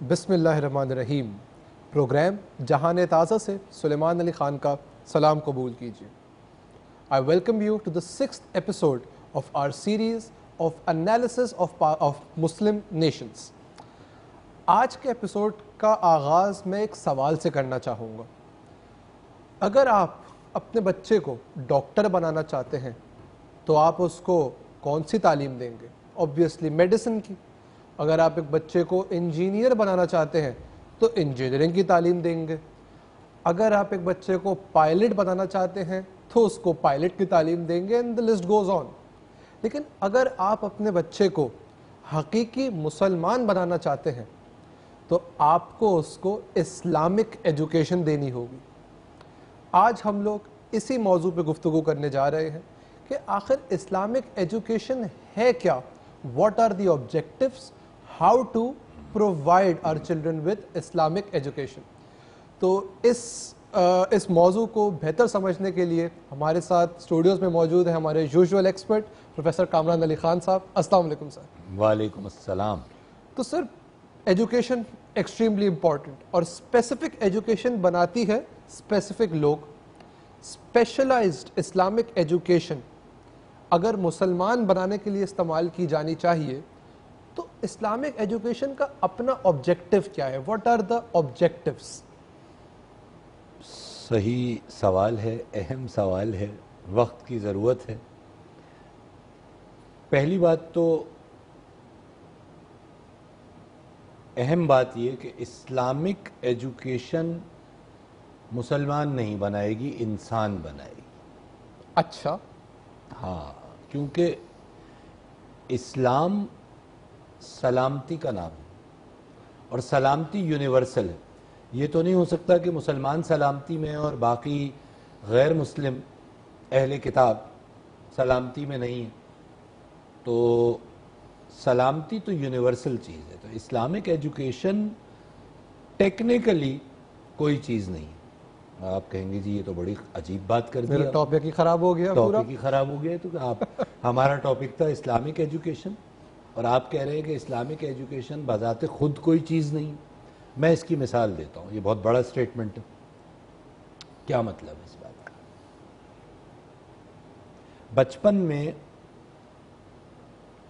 بسم اللہ الرحمن الرحیم. پروگرام جہان تازہ سے سلیمان علی خان کا سلام قبول کیجیے. I welcome you to the 6th episode of our series of analysis of Muslim nations. آج کے ایپیسوڈ کا آغاز میں ایک سوال سے کرنا چاہوں گا. اگر آپ اپنے بچے کو ڈاکٹر بنانا چاہتے ہیں تو آپ اس کو کون سی تعلیم دیں گے؟ obviously میڈیسن کی. اگر آپ ایک بچے کو انجینئر بنانا چاہتے ہیں تو انجینئرنگ کی تعلیم دیں گے. اگر آپ ایک بچے کو پائلٹ بنانا چاہتے ہیں تو اس کو پائلٹ کی تعلیم دیں گے and the list goes on. لیکن اگر آپ اپنے بچے کو حقیقی مسلمان بنانا چاہتے ہیں تو آپ کو اس کو اسلامک ایجوکیشن دینی ہوگی. آج ہم لوگ اسی موضوع پہ گفتگو کرنے جا رہے ہیں کہ آخر اسلامک ایجوکیشن ہے کیا؟ What are the objectives? How to provide our children with Islamic education? تو اس موضوع کو بہتر سمجھنے کے لیے ہمارے ساتھ اسٹوڈیوز میں موجود ہیں ہمارے usual expert professor Kamran Ali Khan صاحب. السلام علیکم سر. وعلیکم السلام. تو سر ایجوکیشن ایکسٹریملی امپورٹنٹ اور اسپیسیفک ایجوکیشن بناتی ہے اسپیسیفک لوگ. اسپیشلائزڈ اسلامک ایجوکیشن اگر مسلمان بنانے کے لیے استعمال کی جانی چاہیے تو اسلامک ایجوکیشن کا اپنا آبجیکٹو کیا ہے؟ What are the objectives? صحیح سوال ہے, اہم سوال ہے, وقت کی ضرورت ہے. پہلی بات تو اہم بات یہ کہ اسلامک ایجوکیشن مسلمان نہیں بنائے گی, انسان بنائے گی. اچھا. ہاں, کیونکہ اسلام سلامتی کا نام ہے اور سلامتی یونیورسل ہے. یہ تو نہیں ہو سکتا کہ مسلمان سلامتی میں اور باقی غیر مسلم اہل کتاب سلامتی میں نہیں ہے. تو سلامتی تو یونیورسل چیز ہے. تو اسلامک ایجوکیشن ٹیکنیکلی کوئی چیز نہیں ہے. آپ کہیں گے جی یہ تو بڑی عجیب بات کر دی, میرا ٹاپک ہی خراب ہو گیا. ٹاپک ہی خراب ہو گیا. تو آپ ہمارا ٹاپک تھا اسلامک ایجوکیشن اور آپ کہہ رہے ہیں کہ اسلامک ایجوکیشن بذات خود کوئی چیز نہیں. میں اس کی مثال دیتا ہوں, یہ بہت بڑا سٹیٹمنٹ ہے. کیا مطلب ہے اس بات کا؟ بچپن میں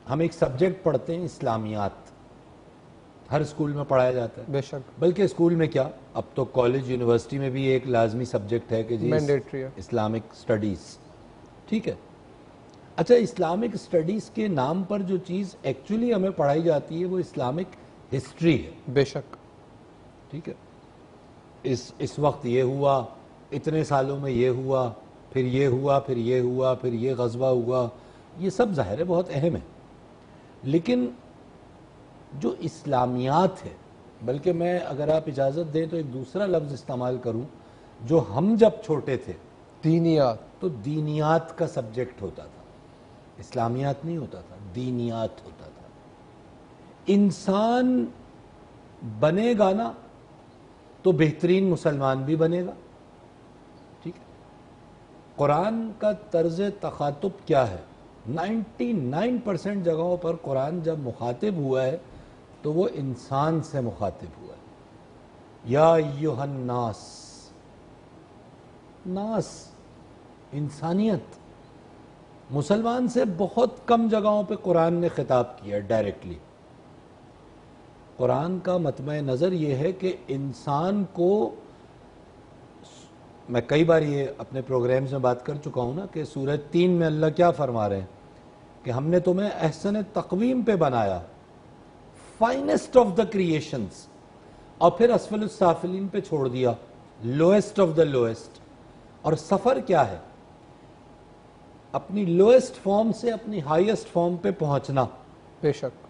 ہم ایک سبجیکٹ پڑھتے ہیں اسلامیات, ہر اسکول میں پڑھایا جاتا ہے. بے شک. بلکہ اسکول میں کیا, اب تو کالج یونیورسٹی میں بھی ایک لازمی سبجیکٹ ہے کہ جی مینڈیٹری ہے اسلامک اسٹڈیز. ٹھیک ہے. اچھا, اسلامک اسٹڈیز کے نام پر جو چیز ایکچولی ہمیں پڑھائی جاتی ہے وہ اسلامک ہسٹری ہے. بے شک. ٹھیک ہے. اس وقت یہ ہوا, اتنے سالوں میں یہ ہوا, پھر یہ ہوا, پھر یہ ہوا, پھر یہ غزوہ ہوا. یہ سب ظاہر ہے بہت اہم ہے. لیکن جو اسلامیات ہے, بلکہ میں اگر آپ اجازت دیں تو ایک دوسرا لفظ استعمال کروں, جو ہم جب چھوٹے تھے دینیات, تو دینیات کا سبجیکٹ ہوتا تھا, اسلامیات نہیں ہوتا تھا, دینیات ہوتا تھا. انسان بنے گا نا تو بہترین مسلمان بھی بنے گا. ٹھیک ہے. قرآن کا طرز تخاطب کیا ہے؟ 99% جگہوں پر قرآن جب مخاطب ہوا ہے تو وہ انسان سے مخاطب ہوا ہے. یا ایھا الناس, ناس انسانیت. مسلمان سے بہت کم جگہوں پہ قرآن نے خطاب کیا ڈائریکٹلی. قرآن کا مطمع نظر یہ ہے کہ انسان کو, میں کئی بار یہ اپنے پروگرامز میں بات کر چکا ہوں نا کہ سورہ 3 میں اللہ کیا فرما رہے ہیں کہ ہم نے تمہیں احسن تقویم پہ بنایا, فائنسٹ آف دا کریشنز, اور پھر اسفل السافلین پہ چھوڑ دیا, لوئسٹ آف دا لوئسٹ. اور سفر کیا ہے؟ اپنی لوئسٹ فارم سے اپنی ہائیسٹ فارم پہ پہنچنا. بے شک.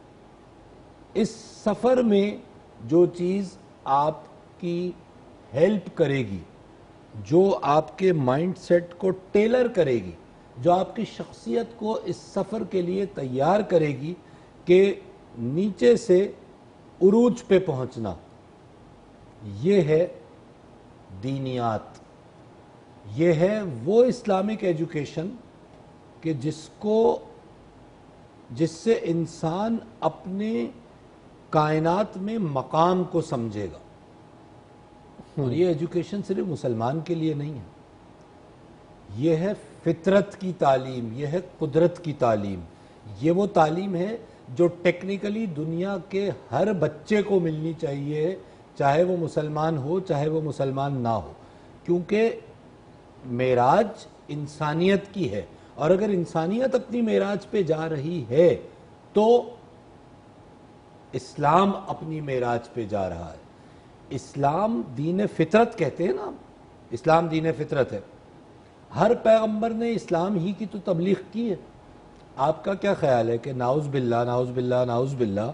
اس سفر میں جو چیز آپ کی ہیلپ کرے گی, جو آپ کے مائنڈ سیٹ کو ٹیلر کرے گی, جو آپ کی شخصیت کو اس سفر کے لیے تیار کرے گی کہ نیچے سے عروج پہ پہنچنا, یہ ہے دینیات. یہ ہے وہ اسلامک ایجوکیشن کہ جس سے انسان اپنے کائنات میں مقام کو سمجھے گا. اور یہ ایجوکیشن صرف مسلمان کے لیے نہیں ہے, یہ ہے فطرت کی تعلیم, یہ ہے قدرت کی تعلیم, یہ وہ تعلیم ہے جو ٹیکنیکلی دنیا کے ہر بچے کو ملنی چاہیے, چاہے وہ مسلمان ہو چاہے وہ مسلمان نہ ہو, کیونکہ معراج انسانیت کی ہے, اور اگر انسانیت اپنی معراج پہ جا رہی ہے تو اسلام اپنی معراج پہ جا رہا ہے. اسلام دین فطرت کہتے ہیں نا, اسلام دین فطرت ہے. ہر پیغمبر نے اسلام ہی کی تو تبلیغ کی ہے. آپ کا کیا خیال ہے کہ نعوذ باللہ نعوذ باللہ نعوذ باللہ,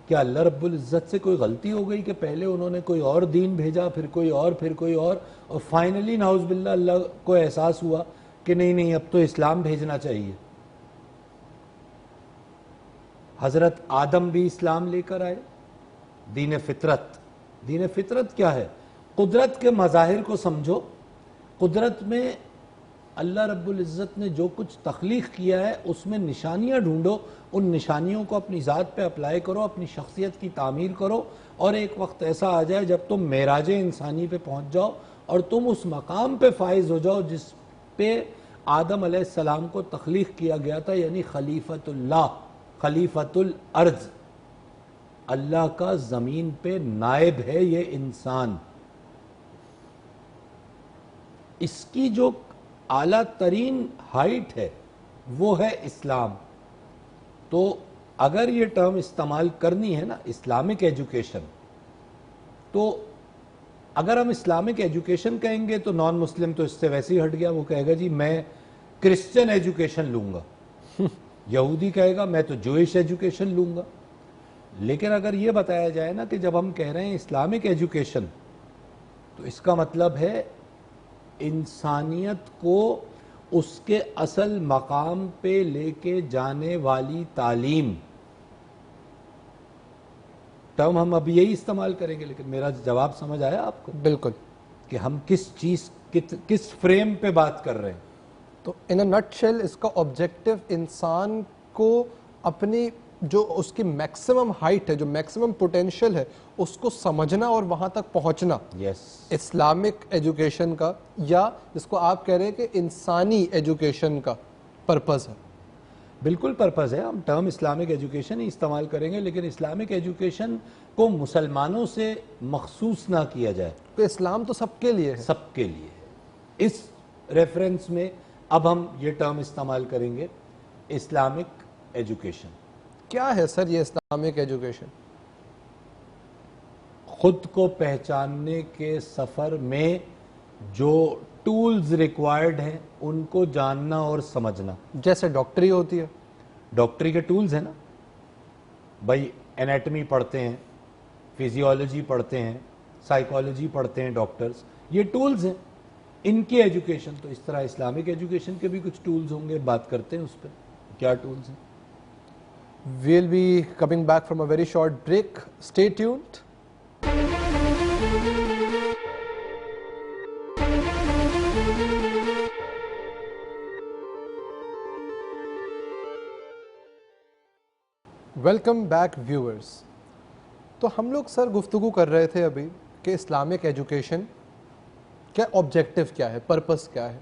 کیا اللہ رب العزت سے کوئی غلطی ہو گئی کہ پہلے انہوں نے کوئی اور دین بھیجا, پھر کوئی اور فائنلی نعوذ باللہ اللہ کو احساس ہوا کہ نہیں اب تو اسلام بھیجنا چاہیے. حضرت آدم بھی اسلام لے کر آئے, دین فطرت. دین فطرت کیا ہے؟ قدرت کے مظاہر کو سمجھو. قدرت میں اللہ رب العزت نے جو کچھ تخلیق کیا ہے اس میں نشانیاں ڈھونڈو, ان نشانیوں کو اپنی ذات پہ اپلائی کرو, اپنی شخصیت کی تعمیر کرو, اور ایک وقت ایسا آ جائے جب تم معراج انسانی پہ پہنچ جاؤ اور تم اس مقام پہ فائز ہو جاؤ جس پہ آدم علیہ السلام کو تخلیق کیا گیا تھا, یعنی خلیفۃ اللہ, خلیفۃ الارض, اللہ کا زمین پہ نائب ہے یہ انسان. اس کی جو اعلیٰ ترین ہائٹ ہے وہ ہے اسلام. تو اگر یہ ٹرم استعمال کرنی ہے نا اسلامک ایجوکیشن, تو اگر ہم اسلامک ایجوکیشن کہیں گے تو نان مسلم تو اس سے ویسے ہی ہٹ گیا, وہ کہے گا جی میں کرسچن ایجوکیشن لوں گا, یہودی کہے گا میں تو جوئش ایجوکیشن لوں گا. لیکن اگر یہ بتایا جائے نا کہ جب ہم کہہ رہے ہیں اسلامک ایجوکیشن, تو اس کا مطلب ہے انسانیت کو اس کے اصل مقام پہ لے کے جانے والی تعلیم. ٹرم ہم اب یہی استعمال کریں گے, لیکن میرا جواب سمجھ آیا آپ کو؟ بالکل, کہ ہم کس چیز کس فریم پہ بات کر رہے ہیں. تو ان اے نٹ شیل اس کا آبجیکٹو انسان کو اپنی جو اس کی میکسیمم ہائٹ ہے, جو میکسیمم پوٹینشیل ہے, اس کو سمجھنا اور وہاں تک پہنچنا. یس, اسلامک ایجوکیشن کا, یا جس کو آپ کہہ رہے ہیں کہ انسانی ایجوکیشن کا پرپز ہے. بالکل پرپز ہے. ہم ٹرم اسلامک ایجوکیشن ہی استعمال کریں گے, لیکن اسلامک ایجوکیشن کو مسلمانوں سے مخصوص نہ کیا جائے. تو اسلام تو سب کے لیے ہے. سب کے لیے ہے. اس ریفرنس میں اب ہم یہ ٹرم استعمال کریں گے اسلامک ایجوکیشن. کیا ہے سر یہ اسلامک ایجوکیشن؟ خود کو پہچاننے کے سفر میں جو ٹولز ریکوائرڈ ہیں ان کو جاننا اور سمجھنا. جیسے ڈاکٹری ہوتی ہے, ڈاکٹری کے ٹولز ہیں نا بھائی, انیٹمی پڑھتے ہیں, فزیولوجی پڑھتے ہیں, سائیکالوجی پڑھتے ہیں ڈاکٹرز, یہ ٹولز ہیں ان کی ایجوکیشن. تو اس طرح اسلامک ایجوکیشن کے بھی کچھ ٹولز ہوں گے, بات کرتے ہیں اس پہ کیا ٹولز ہیں. we'll be coming back from a very short break. Stay tuned. Welcome back viewers. تو ہم لوگ سر گفتگو کر رہے تھے ابھی کہ اسلامک ایجوکیشن کیا آبجیکٹو کیا ہے, پرپس کیا ہے.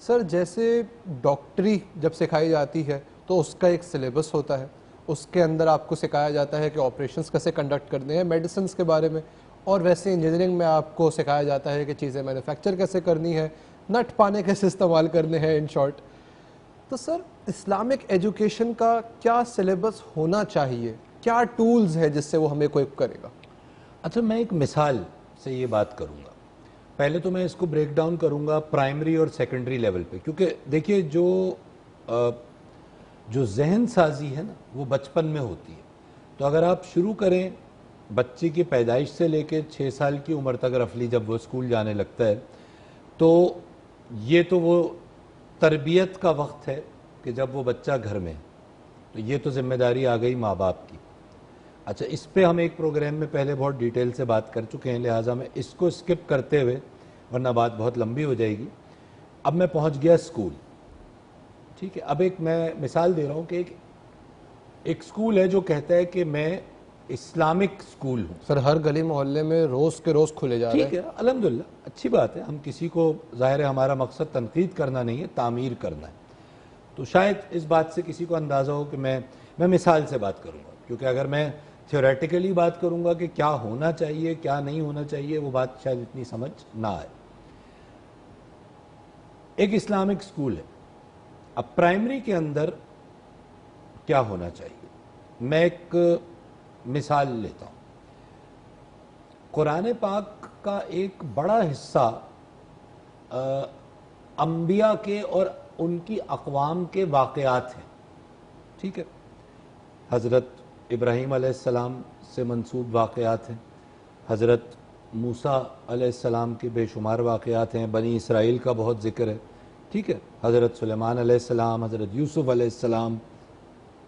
سر جیسے ڈاکٹری جب سکھائی جاتی ہے تو اس کا ایک سلیبس ہوتا ہے, اس کے اندر آپ کو سکھایا جاتا ہے کہ آپریشنس کیسے کنڈکٹ کرنے ہیں, میڈیسنس کے بارے میں, اور ویسے انجینئرنگ میں آپ کو سکھایا جاتا ہے کہ چیزیں مینوفیکچر کیسے کرنی ہے, نٹ پانے کیسے استعمال کرنے ہیں, ان شارٹ. تو سر اسلامک ایجوکیشن کا کیا سلیبس ہونا چاہیے, کیا ٹولز ہے جس سے وہ ہمیں کوئپ کرے گا؟ اچھا, میں ایک مثال سے یہ بات کروں گا. پہلے تو میں اس کو بریک ڈاؤن کروں گا پرائمری اور سیکنڈری لیول پہ, کیونکہ دیکھیے جو ذہن سازی ہے نا وہ بچپن میں ہوتی ہے. تو اگر آپ شروع کریں بچے کی پیدائش سے لے کے 6 سال کی عمر تک رفلی, جب وہ اسکول جانے لگتا ہے, تو یہ تو وہ تربیت کا وقت ہے کہ جب وہ بچہ گھر میں ہے, تو یہ تو ذمہ داری آ گئی ماں باپ کی. اچھا, اس پہ ہم ایک پروگرام میں پہلے بہت ڈیٹیل سے بات کر چکے ہیں, لہٰذا میں اس کو اسکپ کرتے ہوئے, ورنہ بات بہت لمبی ہو جائے گی. اب میں پہنچ گیا اسکول, ٹھیک ہے. اب ایک میں مثال دے رہا ہوں کہ ایک اسکول ہے جو کہتا ہے کہ میں اسلامک اسکول ہوں. سر ہر گلی محلے میں روز کے روز کھلے جا رہے ہیں. ٹھیک ہے, الحمدللہ اچھی بات ہے. ہم کسی کو, ظاہر ہے ہمارا مقصد تنقید کرنا نہیں ہے, تعمیر کرنا ہے. تو شاید اس بات سے کسی کو اندازہ ہو کہ میں مثال سے بات کروں گا, کیونکہ اگر میں تھیوریٹیکلی بات کروں گا کہ کیا ہونا چاہیے کیا نہیں ہونا چاہیے, وہ بات شاید اتنی سمجھ نہ آئے. ایک اسلامک اسکول ہے. اب پرائمری کے اندر کیا ہونا چاہیے, میں ایک مثال لیتا ہوں. قرآن پاک کا ایک بڑا حصہ انبیاء کے اور ان کی اقوام کے واقعات ہیں. ٹھیک ہے, حضرت ابراہیم علیہ السلام سے منسوب واقعات ہیں, حضرت موسیٰ علیہ السلام کے بے شمار واقعات ہیں, بنی اسرائیل کا بہت ذکر ہے. ٹھیک ہے, حضرت سلیمان علیہ السلام, حضرت یوسف علیہ السلام,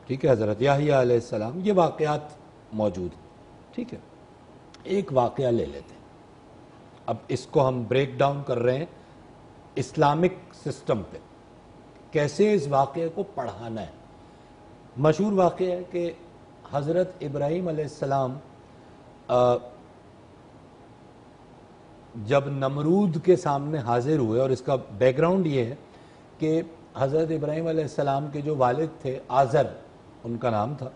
ٹھیک ہے, حضرت یحییٰ علیہ السلام, یہ واقعات موجود ہیں. ٹھیک ہے, ایک واقعہ لے لیتے ہیں. اب اس کو ہم بریک ڈاؤن کر رہے ہیں اسلامک سسٹم پہ, کیسے اس واقعے کو پڑھانا ہے. مشہور واقعہ ہے کہ حضرت ابراہیم علیہ السلام جب نمرود کے سامنے حاضر ہوئے, اور اس کا بیک گراؤنڈ یہ ہے کہ حضرت ابراہیم علیہ السلام کے جو والد تھے, آزر ان کا نام تھا,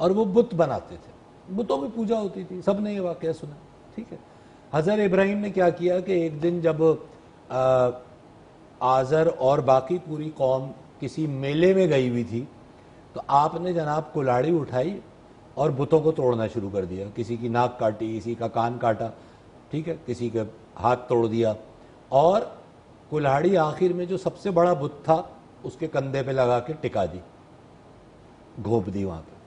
اور وہ بت بناتے تھے, بتوں میں پوجا ہوتی تھی, سب نے یہ واقعہ سنا. ٹھیک ہے, حضرت ابراہیم نے کیا کیا کہ ایک دن جب آزر اور باقی پوری قوم کسی میلے میں گئی ہوئی تھی, تو آپ نے جناب کلاڑی اٹھائی اور بتوں کو توڑنا شروع کر دیا. کسی کی ناک کاٹی, کسی کا کان کاٹا, ٹھیک ہے, کسی کا ہاتھ توڑ دیا, اور کلاڑی آخر میں جو سب سے بڑا بت تھا اس کے کندھے پہ لگا کے ٹکا دی, گھونپ دی وہاں پہ.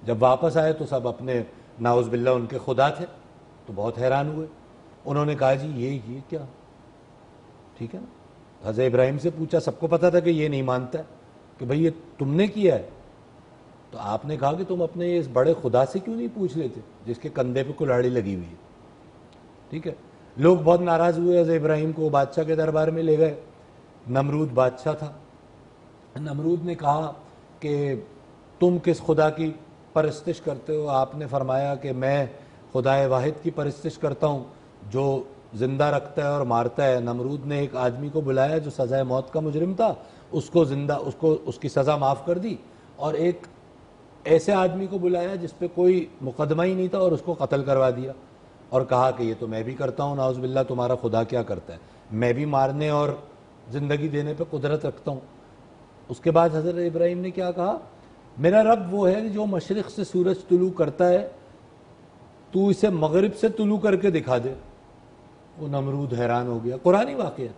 جب واپس آئے تو سب اپنے, نعوذ باللہ ان کے خدا تھے, تو بہت حیران ہوئے. انہوں نے کہا جی یہ کیا, ٹھیک ہے نا. حضرت ابراہیم سے پوچھا, سب کو پتا تھا کہ یہ نہیں مانتا ہے کہ بھئی یہ تم نے کیا ہے. تو آپ نے کہا کہ تم اپنے اس بڑے خدا سے کیوں نہیں پوچھ لیتے جس کے کندھے پہ کلاڑی لگی ہوئی ہے. ٹھیک ہے, لوگ بہت ناراض ہوئے, حضرت ابراہیم کو بادشاہ کے دربار میں لے گئے. نمرود بادشاہ تھا. نمرود نے کہا کہ تم کس خدا کی پرستش کرتے ہو؟ آپ نے فرمایا کہ میں خدا واحد کی پرستش کرتا ہوں جو زندہ رکھتا ہے اور مارتا ہے. نمرود نے ایک آدمی کو بلایا جو سزائے موت کا مجرم تھا, اس کی سزا معاف کر دی, اور ایک ایسے آدمی کو بلایا جس پہ کوئی مقدمہ ہی نہیں تھا اور اس کو قتل کروا دیا, اور کہا کہ یہ تو میں بھی کرتا ہوں, نعوذ باللہ تمہارا خدا کیا کرتا ہے, میں بھی مارنے اور زندگی دینے پہ قدرت رکھتا ہوں. اس کے بعد حضرت ابراہیم نے کیا کہا, میرا رب وہ ہے جو مشرق سے سورج طلوع کرتا ہے, تو اسے مغرب سے طلوع کر کے دکھا دے. وہ نمرود حیران ہو گیا, قرآنی واقعہ.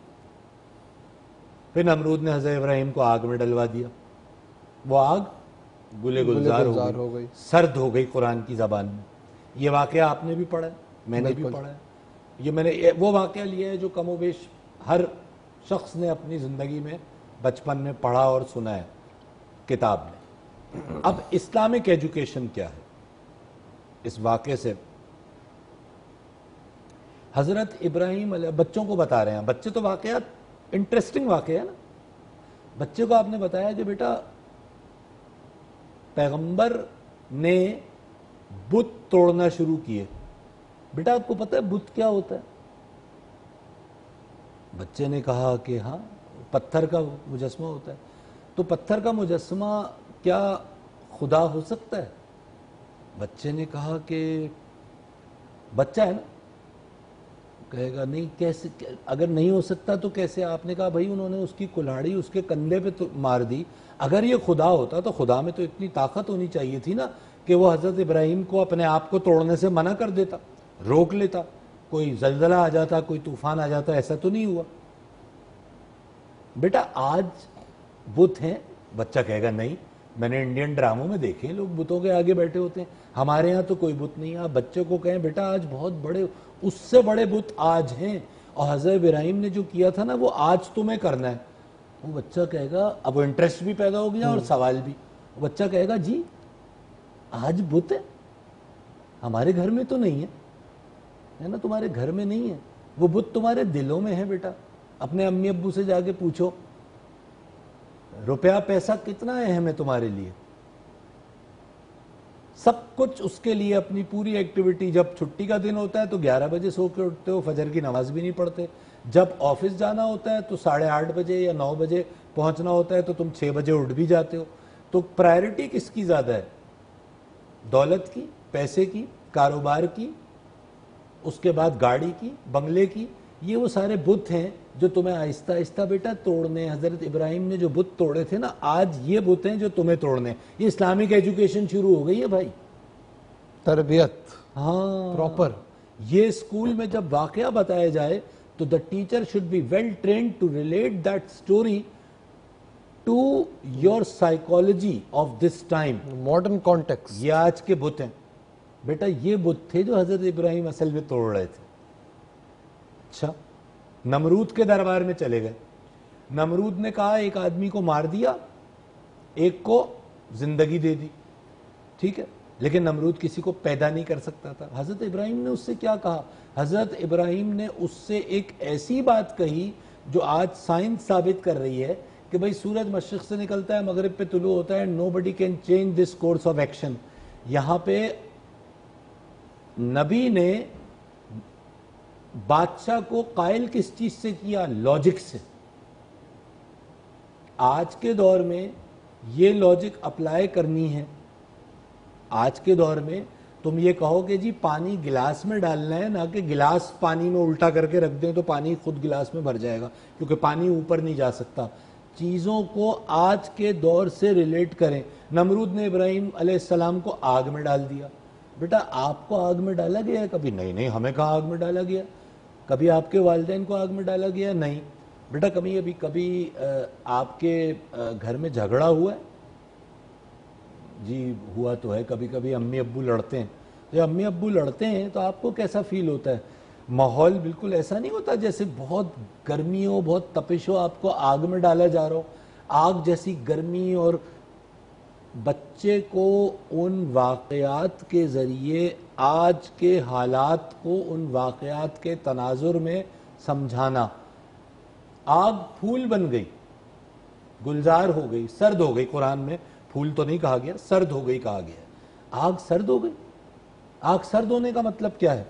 پھر نمرود نے حضرت ابراہیم کو آگ میں ڈلوا دیا, وہ آگ گلے گلزار ہو گئی, سرد ہو گئی قرآن کی زبان میں. یہ واقعہ آپ نے بھی پڑھا ہے, میں نے بھی پڑھا ہے. یہ میں نے وہ واقعہ لیا ہے جو کم و بیش ہر شخص نے اپنی زندگی میں بچپن میں پڑھا اور سنا ہے کتاب میں. اب اسلامک ایجوکیشن کیا ہے اس واقعے سے؟ حضرت ابراہیم علیہ, بچوں کو بتا رہے ہیں, بچے تو واقعات انٹرسٹنگ واقعہ ہے نا. بچے کو آپ نے بتایا کہ بیٹا پیغمبر نے بت توڑنا شروع کیے, بیٹا آپ کو پتہ ہے بت کیا ہوتا ہے؟ بچے نے کہا کہ ہاں, پتھر کا مجسمہ ہوتا ہے. تو پتھر کا مجسمہ کیا خدا ہو سکتا ہے؟ بچے نے کہا کہ بچہ ہے نا, کہے گا نہیں, کیسے, اگر نہیں ہو سکتا تو کیسے؟ آپ نے کہا بھائی انہوں نے اس کی کلاڑی اس کے کندھے پہ مار دی, اگر یہ خدا ہوتا تو خدا میں تو اتنی طاقت ہونی چاہیے تھی نا کہ وہ حضرت ابراہیم کو اپنے آپ کو توڑنے سے منع کر دیتا, روک لیتا, کوئی زلزلہ آ جاتا, کوئی طوفان آ جاتا. ایسا تو نہیں ہوا. بیٹا آج بت ہیں. بچہ کہے گا نہیں, میں نے انڈین ڈراموں میں دیکھے لوگ بتوں کے آگے بیٹھے ہوتے ہیں, ہمارے ہاں تو کوئی بت نہیں ہے. آپ بچے کو کہیں بیٹا آج بہت بڑے, اس سے بڑے بت آج ہیں, اور حضرت ابراہیم نے جو کیا تھا نا وہ آج تمہیں کرنا ہے. وہ بچہ کہے گا, اب وہ انٹرسٹ بھی پیدا ہو گیا اور سوال بھی. وہ بچہ کہے گا جی آج بت ہے, ہمارے گھر میں تو نہیں ہے نا, تمہارے گھر میں نہیں ہے, وہ بت تمہارے دلوں میں ہے. بیٹا اپنے امی ابو سے جا کے پوچھو روپیہ پیسہ کتنا اہم ہے تمہارے لیے, سب کچھ اس کے لیے اپنی پوری ایکٹیویٹی. جب چھٹی کا دن ہوتا ہے تو 11 بجے سو کے اٹھتے ہو, فجر کی نماز بھی نہیں پڑھتے. جب آفس جانا ہوتا ہے تو 8:30 بجے یا 9 بجے پہنچنا ہوتا ہے تو تم 6 بجے اٹھ بھی جاتے ہو. تو پرائرٹی کس کی زیادہ ہے؟ دولت کی, پیسے کی, کاروبار کی, اس کے بعد گاڑی کی, بنگلے کی. یہ وہ سارے بت ہیں جو تمہیں آہستہ آہستہ بیٹا توڑنے. حضرت ابراہیم نے جو بت توڑے تھے نا, آج یہ بت ہیں جو تمہیں توڑنے. یہ اسلامک ایجوکیشن شروع ہو گئی ہے بھائی, تربیت ہاں پراپر. یہ اسکول میں جب واقعہ بتایا جائے تو the teacher should be well trained to relate that story to your psychology of this time. Modern context. یہ آج کے بت ہیں بیٹا, یہ بت تھے جو حضرت ابراہیم اصل میں توڑ رہے تھے. اچھا, نمرود کے دربار میں چلے گئے. نمرود نے کہا ایک آدمی کو مار دیا, ایک کو زندگی دے دی. ٹھیک ہے, لیکن نمرود کسی کو پیدا نہیں کر سکتا تھا. حضرت ابراہیم نے اس سے کیا کہا؟ حضرت ابراہیم نے اس سے ایک ایسی بات کہی جو آج سائنس ثابت کر رہی ہے کہ بھئی سورج مشرق سے نکلتا ہے, مغرب پہ طلوع ہوتا ہے, nobody can change this course of action. یہاں پہ نبی نے بادشاہ کو قائل کس چیز سے کیا؟ لاجک سے. آج کے دور میں یہ لاجک اپلائی کرنی ہے. آج کے دور میں تم یہ کہو کہ جی پانی گلاس میں ڈالنا ہے, نہ کہ گلاس پانی میں الٹا کر کے رکھ دیں تو پانی خود گلاس میں بھر جائے گا, کیونکہ پانی اوپر نہیں جا سکتا. چیزوں کو آج کے دور سے ریلیٹ کریں. نمرود نے ابراہیم علیہ السلام کو آگ میں ڈال دیا. بیٹا آپ کو آگ میں ڈالا گیا ہے کبھی؟ نہیں. ہمیں کہاں آگ میں ڈالا گیا. کبھی آپ کے والدین کو آگ میں ڈالا گیا؟ نہیں. بیٹا کبھی آپ کے گھر میں جھگڑا ہوا ہے؟ جی ہوا تو ہے. کبھی کبھی امی ابو لڑتے ہیں. جب امی ابو لڑتے ہیں تو آپ کو کیسا فیل ہوتا ہے؟ ماحول بالکل ایسا نہیں ہوتا جیسے بہت گرمی ہو, بہت تپش ہو, آپ کو آگ میں ڈالا جا رہا ہو. آگ جیسی گرمی. اور بچے کو ان واقعات کے ذریعے آج کے حالات کو ان واقعات کے تناظر میں سمجھانا. آگ پھول بن گئی, گلزار ہو گئی, سرد ہو گئی. قرآن میں پھول تو نہیں کہا گیا, سرد ہو گئی کہا گیا. آگ سرد ہو گئی. آگ سرد ہونے کا مطلب کیا ہے؟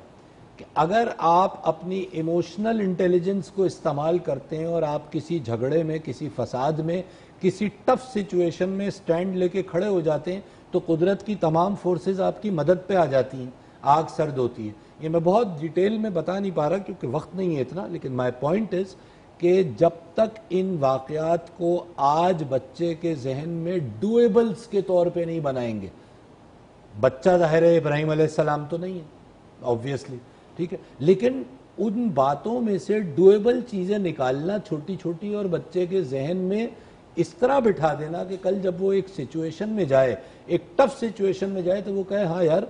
کہ اگر آپ اپنی ایموشنل انٹیلیجنس کو استعمال کرتے ہیں اور آپ کسی جھگڑے میں, کسی فساد میں, کسی ٹف سچویشن میں سٹینڈ لے کے کھڑے ہو جاتے ہیں تو قدرت کی تمام فورسز آپ کی مدد پہ آ جاتی ہیں. آگ سرد ہوتی ہے. یہ میں بہت ڈیٹیل میں بتا نہیں پا رہا کیونکہ وقت نہیں ہے اتنا, لیکن مائی پوائنٹ از کہ جب تک ان واقعات کو آج بچے کے ذہن میں ڈویبلز کے طور پہ نہیں بنائیں گے. بچہ ظاہر ہے ابراہیم علیہ السلام تو نہیں ہے آبویسلی, ٹھیک ہے, لیکن ان باتوں میں سے ڈویبل چیزیں نکالنا چھوٹی چھوٹی اور بچے کے ذہن میں اس طرح بٹھا دینا کہ کل جب وہ ایک سچویشن میں جائے, ایک ٹف سچویشن میں جائے, تو وہ کہے ہاں یار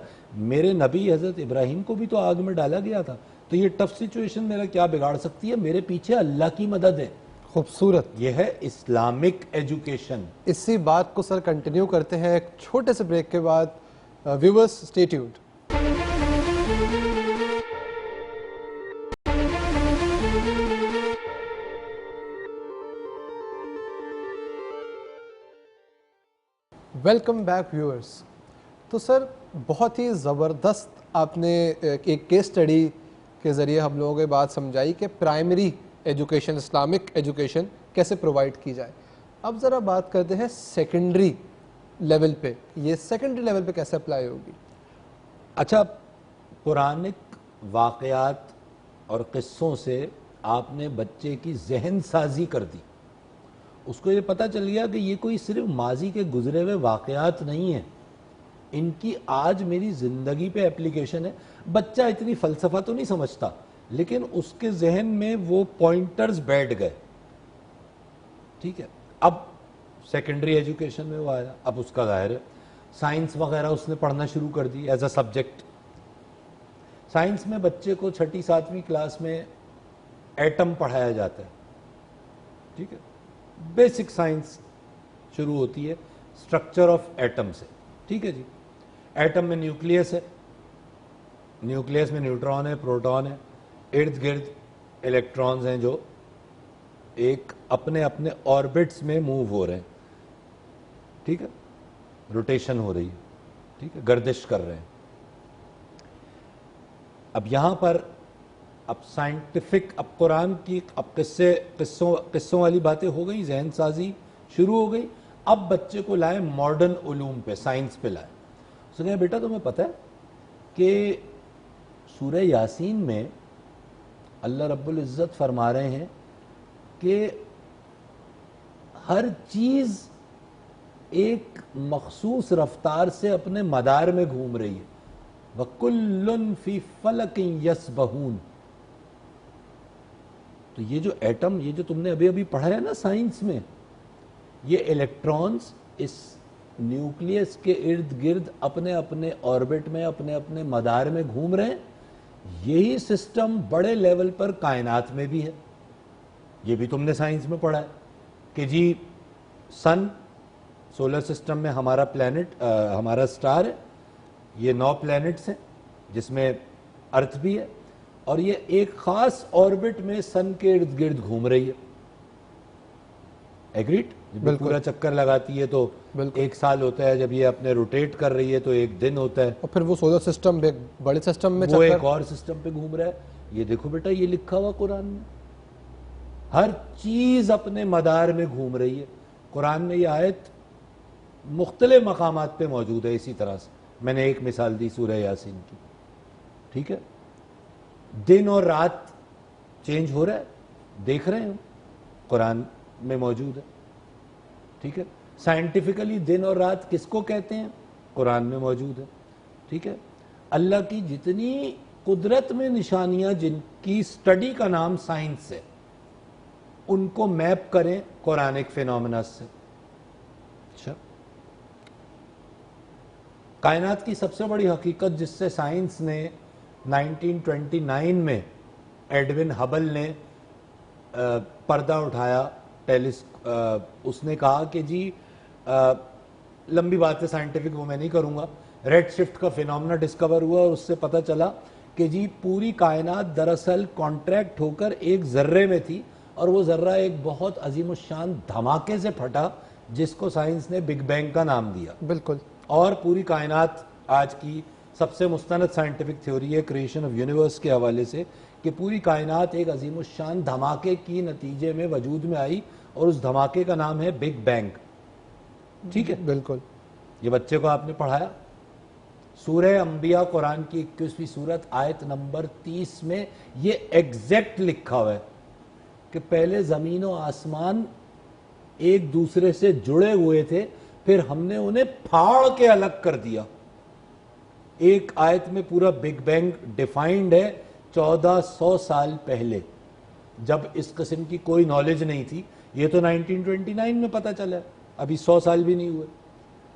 میرے نبی حضرت ابراہیم کو بھی تو آگ میں ڈالا گیا تھا, تو یہ ٹف سچویشن میرا کیا بگاڑ سکتی ہے؟ میرے پیچھے اللہ کی مدد ہے. خوبصورت. یہ ہے اسلامک ایجوکیشن. اسی بات کو سر کنٹینیو کرتے ہیں ایک چھوٹے سے بریک کے بعد. Viewers stay tuned. Welcome back viewers. تو سر بہت ہی زبردست آپ نے ایک کیس اسٹڈی کے ذریعے ہم لوگوں کو بات سمجھائی کہ پرائمری ایجوکیشن, اسلامک ایجوکیشن کیسے پرووائڈ کی جائے. اب ذرا بات کرتے ہیں سیکنڈری لیول پہ. یہ سیکنڈری لیول پہ کیسے اپلائی ہوگی؟ اچھا, پرانک واقعات اور قصوں سے آپ نے بچے کی ذہن سازی کر دی. اس کو یہ پتہ چل گیا کہ یہ کوئی صرف ماضی کے گزرے ہوئے واقعات نہیں ہیں, ان کی آج میری زندگی پہ اپلیکیشن ہے. بچہ اتنی فلسفہ تو نہیں سمجھتا, لیکن اس کے ذہن میں وہ پوائنٹرز بیٹھ گئے. ٹھیک ہے, اب سیکنڈری ایجوکیشن میں وہ آیا, اب اس کا ظاہر ہے سائنس وغیرہ اس نے پڑھنا شروع کر دی ایز اے سبجیکٹ. سائنس میں بچے کو 6 7ویں کلاس میں ایٹم پڑھایا جاتا ہے. ٹھیک ہے, بیسک سائنس شروع ہوتی ہے اسٹرکچر آف ایٹم سے. ٹھیک ہے جی, ایٹم میں نیوکلیس ہے, نیوکلیس میں نیوٹران ہے, پروٹون ہے, ارد گرد الیکٹرانز ہیں جو ایک اپنے اپنے آربٹس میں موو ہو رہے ہیں. ٹھیک ہے, روٹیشن ہو رہی ہے. ٹھیک ہے, گردش کر رہے ہیں. اب یہاں پر اب سائنٹیفک, اب قرآن کی اب قصوں والی باتیں ہو گئی, ذہن سازی شروع ہو گئی. اب بچے کو لائے ماڈرن علوم پہ, سائنس پہ لائے. اس نے کہا بیٹا تمہیں پتہ ہے کہ سورہ یاسین میں اللہ رب العزت فرما رہے ہیں کہ ہر چیز ایک مخصوص رفتار سے اپنے مدار میں گھوم رہی ہے. وَكُلٌّ فِي فَلَكٍ يَسْبَحُونَ. تو یہ جو ایٹم, یہ جو تم نے ابھی پڑھا ہے نا سائنس میں, یہ الیکٹرانز اس نیوکلیس کے ارد گرد اپنے اپنے آربٹ میں, اپنے اپنے مدار میں گھوم رہے ہیں. یہی سسٹم بڑے لیول پر کائنات میں بھی ہے. یہ بھی تم نے سائنس میں پڑھا ہے کہ جی سن, سولر سسٹم میں ہمارا پلانٹ, ہمارا سٹار ہے, یہ 9 پلانٹس ہیں جس میں ارتھ بھی ہے, اور یہ ایک خاص آربٹ میں سن کے ارد گرد گھوم رہی ہے. ایگریڈ؟ جب پورا چکر لگاتی ہے تو 1 سال ہوتا ہے, جب یہ اپنے روٹیٹ کر رہی ہے تو 1 دن ہوتا ہے, اور پھر وہ سولر سسٹم بڑے سسٹم میں وہ ایک اور سسٹم پہ گھوم رہا ہے. یہ دیکھو بیٹا, یہ لکھا ہوا قرآن میں, ہر چیز اپنے مدار میں گھوم رہی ہے. قرآن میں یہ آیت مختلف مقامات پہ موجود ہے اسی طرح سے. میں نے ایک مثال دی سورہ یاسین کی, ٹھیک ہے. دن اور رات چینج ہو رہا ہے, دیکھ رہے ہیں, قرآن میں موجود ہے, ٹھیک ہے. سائنٹیفکلی دن اور رات کس کو کہتے ہیں, قرآن میں موجود ہے, ٹھیک ہے. اللہ کی جتنی قدرت میں نشانیاں جن کی اسٹڈی کا نام سائنس ہے, ان کو میپ کریں قرآنک فینومینا سے. اچھا, کائنات کی سب سے بڑی حقیقت جس سے سائنس نے 1929 میں ایڈون ہبل نے پردہ اٹھایا, اس نے کہا کہ جی لمبی بات ہے سائنٹیفک, وہ میں نہیں کروں گا. ریڈ شفٹ کا فینومینا ڈسکور ہوا اور اس سے پتہ چلا کہ جی پوری کائنات دراصل کانٹریکٹ ہو کر ایک ذرے میں تھی, اور وہ ذرہ ایک بہت عظیم الشان دھماکے سے پھٹا جس کو سائنس نے بگ بینگ کا نام دیا. بالکل. اور پوری کائنات آج کی سب سے مستند سائنٹیفک تھیوری ہے کریشن آف یونیورس کے حوالے سے کہ پوری کائنات ایک عظیم الشان دھماکے کی نتیجے میں وجود میں آئی, اور اس دھماکے کا نام ہے بگ بینگ. ٹھیک ہے, بالکل. یہ بچے کو آپ نے پڑھایا. سورہ انبیاء قرآن کی 21ویں سورت آیت نمبر 30 میں یہ ایگزیکٹ لکھا ہوا ہے کہ پہلے زمین و آسمان ایک دوسرے سے جڑے ہوئے تھے, پھر ہم نے انہیں پھاڑ کے الگ کر دیا. ایک آیت میں پورا بگ بینگ ڈیفائنڈ ہے 1400 سال پہلے, جب اس قسم کی کوئی نالج نہیں تھی. یہ تو 1929 میں پتہ چلا, ابھی 100 سال بھی نہیں ہوئے.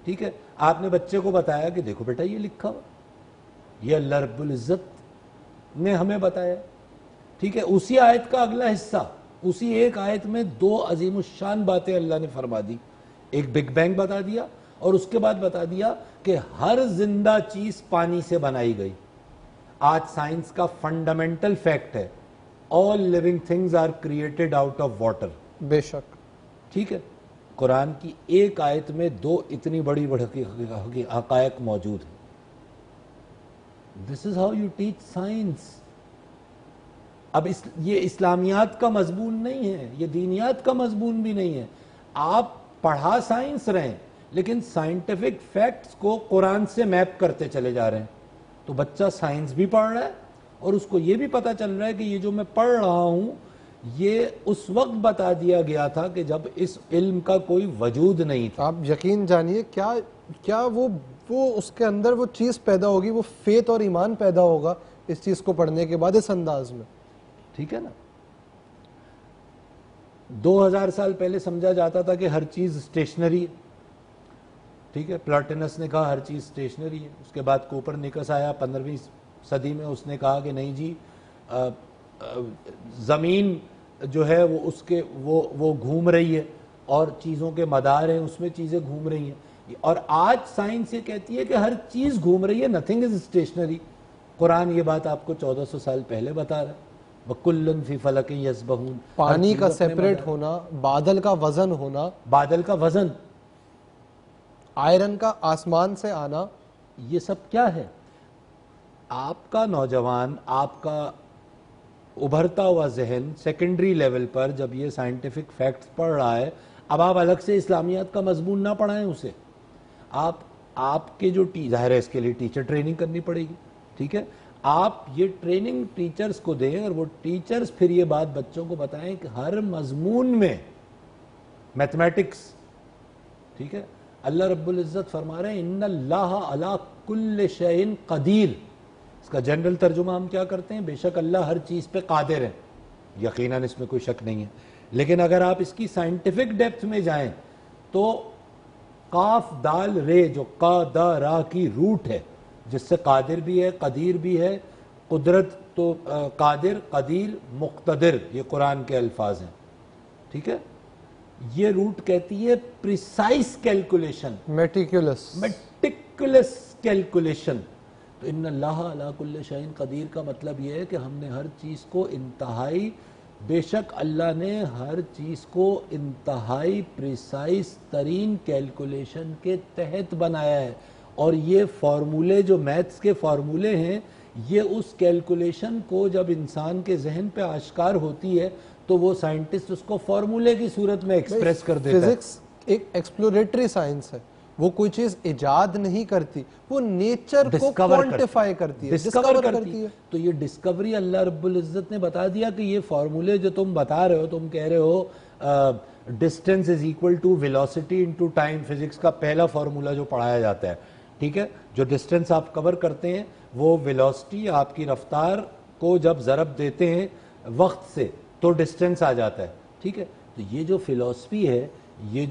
ٹھیک ہے, آپ نے بچے کو بتایا کہ دیکھو بیٹا یہ لکھا ہوا, یہ اللہ رب العزت نے ہمیں بتایا. ٹھیک ہے, اسی آیت کا اگلا حصہ, اسی ایک آیت میں 2 عظیم الشان باتیں اللہ نے فرما دی. ایک بگ بینگ بتا دیا, اور اس کے بعد بتا دیا کہ ہر زندہ چیز پانی سے بنائی گئی. آج سائنس کا فنڈامنٹل فیکٹ ہے, all living things are created out of water. بے شک. ٹھیک ہے, قرآن کی ایک آیت میں 2 اتنی بڑی بڑی حقائق موجود ہیں. This is how you teach science. اب یہ اسلامیات کا مضمون نہیں ہے, یہ دینیات کا مضمون بھی نہیں ہے. آپ پڑھا سائنس رہے ہیں, لیکن سائنٹیفک فیکٹس کو قرآن سے میپ کرتے چلے جا رہے ہیں. تو بچہ سائنس بھی پڑھ رہا ہے, اور اس کو یہ بھی پتا چل رہا ہے کہ یہ جو میں پڑھ رہا ہوں یہ اس وقت بتا دیا گیا تھا کہ جب اس علم کا کوئی وجود نہیں تھا. آپ یقین جانیے کیا وہ اس کے اندر وہ چیز پیدا ہوگی, وہ فیت اور ایمان پیدا ہوگا اس چیز کو پڑھنے کے بعد اس انداز میں. ٹھیک ہے نا, 2000 سال پہلے سمجھا جاتا تھا کہ ہر چیز اسٹیشنری ہے. ٹھیک ہے, پلاٹینس نے کہا ہر چیز اسٹیشنری ہے. اس کے بعد کوپرنیکس آیا 15ویں صدی میں, اس نے کہا کہ نہیں جی زمین جو ہے وہ اس کے وہ گھوم رہی ہے, اور چیزوں کے مدار ہیں اس میں چیزیں گھوم رہی ہیں. اور آج سائنس یہ کہتی ہے کہ ہر چیز گھوم رہی ہے, نتھنگ از اسٹیشنری. قرآن یہ بات آپ کو 1400 سال پہلے بتا رہا ہے. وَكُلٌّ فِي فَلَكٍ يَسْبَحُونَ. پانی کا سیپریٹ ہونا, بادل کا وزن ہونا, بادل کا وزن, آئرن کا آسمان سے آنا, یہ سب کیا ہے؟ آپ کا نوجوان، آپ کا ابھرتا ہوا ذہن سیکنڈری لیول پر جب یہ سائنٹیفک فیکٹس پڑھ رہا ہے، اب آپ الگ سے اسلامیات کا مضمون نہ پڑھائیں اسے. آپ کے جو ظاہر ہے اس کے لیے ٹیچر ٹریننگ کرنی پڑے گی، ٹھیک ہے. آپ یہ ٹریننگ ٹیچرز کو دیں اور وہ ٹیچرز پھر یہ بات بچوں کو بتائیں کہ ہر مضمون میں میتھمیٹکس، ٹھیک ہے. اللہ رب العزت فرما رہے ہیں ان اللہ علی کل شیء قدیر. اس کا جنرل ترجمہ ہم کیا کرتے ہیں؟ بے شک اللہ ہر چیز پہ قادر ہے. یقیناً اس میں کوئی شک نہیں ہے، لیکن اگر آپ اس کی سائنٹیفک ڈیپتھ میں جائیں تو قاف دال رے جو قا دا را کی روٹ ہے، جس سے قادر بھی ہے قدیر بھی ہے، قدرت تو قادر قدیر مقتدر، یہ قرآن کے الفاظ ہیں، ٹھیک ہے. یہ روٹ کہتی ہے پریسائز کیلکولیشن، میٹیکولس کیلکولیشن. تو ان اللہ علی کل شیء قدیر کا مطلب یہ ہے کہ ہم نے ہر چیز کو انتہائی، بے شک اللہ نے ہر چیز کو انتہائی پریسائز ترین کیلکولیشن کے تحت بنایا ہے. اور یہ فارمولے جو میتھس کے فارمولے ہیں، یہ اس کیلکولیشن کو جب انسان کے ذہن پہ آشکار ہوتی ہے تو وہ سائنٹسٹ اس کو فارمولے کی صورت میں ایکسپریس کر دیتا ہے. فزکس ایک ایکسپلوریٹری سائنس ہے، وہ کوئی چیز ایجاد نہیں کرتی، وہ نیچر کو کوانٹیفائی کرتی ہے، ڈسکور کرتی ہے. تو یہ ڈسکوری اللہ رب العزت نے بتا دیا کہ یہ فارمولے جو تم بتا رہے ہو، تم کہہ رہے ہو distance is equal to velocity into time, physics کا پہلا فارمولہ جو پڑھایا جاتا ہے، ٹھیک ہے. جو ڈسٹینس آپ کور کرتے ہیں وہ ویلوسٹی، آپ کی رفتار کو جب ضرب دیتے ہیں وقت سے تو ڈسٹینس آ جاتا ہے، ٹھیک ہے. تو یہ جو فلسفی ہے، یہ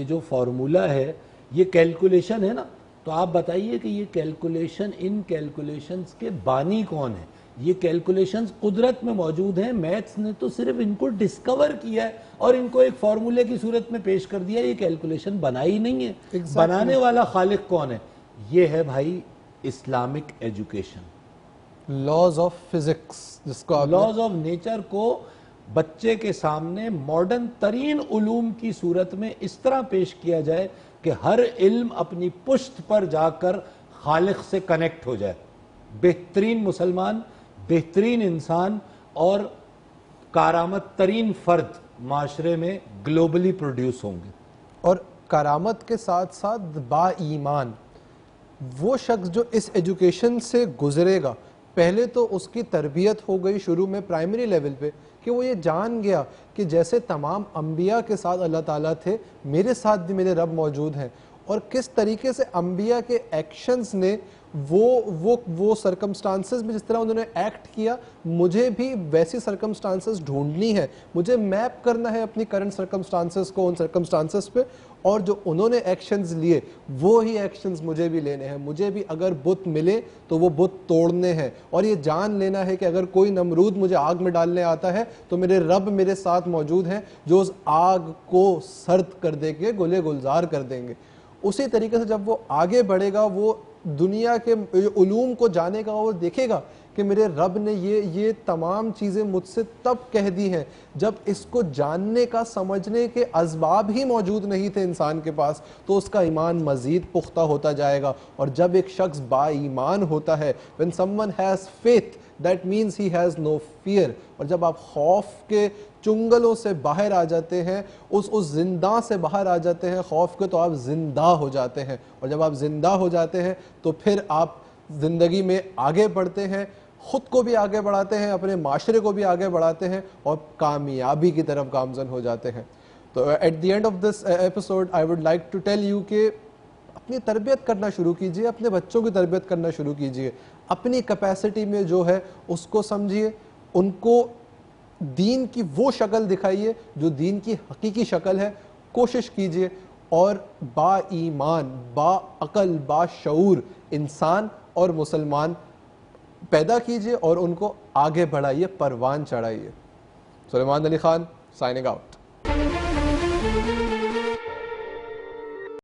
جو فارمولہ ہے، یہ کیلکولیشن ہے نا. تو آپ بتائیے کہ یہ کیلکولیشن، ان کیلکولیشنز کے بانی کون ہیں؟ یہ کیلکولیشنز قدرت میں موجود ہیں، میتھس نے تو صرف ان کو ڈسکور کیا ہے اور ان کو ایک فارمولے کی صورت میں پیش کر دیا. یہ کیلکولیشن بنائی نہیں ہے. بنانے والا خالق کون ہے؟ یہ ہے بھائی Islamic education. Laws of physics, جس کو لاز آف نیچر کو بچے کے سامنے ماڈرن ترین علوم کی صورت میں اس طرح پیش کیا جائے کہ ہر علم اپنی پشت پر جا کر خالق سے کنیکٹ ہو جائے. بہترین مسلمان، بہترین انسان اور کارآمد ترین فرد معاشرے میں گلوبلی پروڈیوس ہوں گے. اور کارآمد کے ساتھ ساتھ با ایمان وہ شخص جو اس ایجوکیشن سے گزرے گا. پہلے تو اس کی تربیت ہو گئی شروع میں پرائمری لیول پہ کہ وہ یہ جان گیا کہ جیسے تمام انبیاء کے ساتھ اللہ تعالیٰ تھے، میرے ساتھ بھی میرے رب موجود ہیں، اور کس طریقے سے انبیاء کے ایکشنز نے وہ سرکمسٹانسز میں جس طرح انہوں نے ایکٹ کیا، مجھے بھی ویسی سرکمسٹانسز ڈھونڈنی ہے، مجھے میپ کرنا ہے اپنی کرنٹ سرکمسٹانسز کو ان سرکمسٹانسز پہ، اور جو انہوں نے ایکشنز لیے وہی ایکشنز مجھے بھی لینے ہیں. مجھے بھی اگر بت ملے تو وہ بت توڑنے ہیں، اور یہ جان لینا ہے کہ اگر کوئی نمرود مجھے آگ میں ڈالنے آتا ہے تو میرے رب میرے ساتھ موجود ہیں جو اس آگ کو سرد کر دے کے گلے گلزار کر دیں گے. اسی طریقے سے جب وہ آگے بڑھے گا، وہ دنیا کے علوم کو جانے گا، وہ دیکھے گا کہ میرے رب نے یہ تمام چیزیں مجھ سے تب کہہ دی ہیں جب اس کو جاننے کا، سمجھنے کے اسباب ہی موجود نہیں تھے انسان کے پاس. تو اس کا ایمان مزید پختہ ہوتا جائے گا. اور جب ایک شخص با ایمان ہوتا ہے، when someone has faith that means he has no fear. اور جب آپ خوف کے چنگلوں سے باہر آ جاتے ہیں، اس زندہ سے باہر آ جاتے ہیں خوف کے، تو آپ زندہ ہو جاتے ہیں. اور جب آپ زندہ ہو جاتے ہیں تو پھر آپ زندگی میں آگے بڑھتے ہیں، خود کو بھی آگے بڑھاتے ہیں، اپنے معاشرے کو بھی آگے بڑھاتے ہیں، اور کامیابی کی طرف گامزن ہو جاتے ہیں. تو at the end of this episode I would like to tell you کہ اپنی تربیت کرنا شروع کیجئے، اپنے بچوں کی تربیت کرنا شروع کیجئے. اپنی کیپیسٹی میں جو ہے اس کو سمجھیے، ان کو دین کی وہ شکل دکھائیے جو دین کی حقیقی شکل ہے. کوشش کیجئے اور با ایمان، با عقل، با شعور انسان اور مسلمان پیدا کیجئے اور ان کو آگے بڑھائیے، پروان چڑھائیے. سلیمان علی خان سائننگ آؤٹ.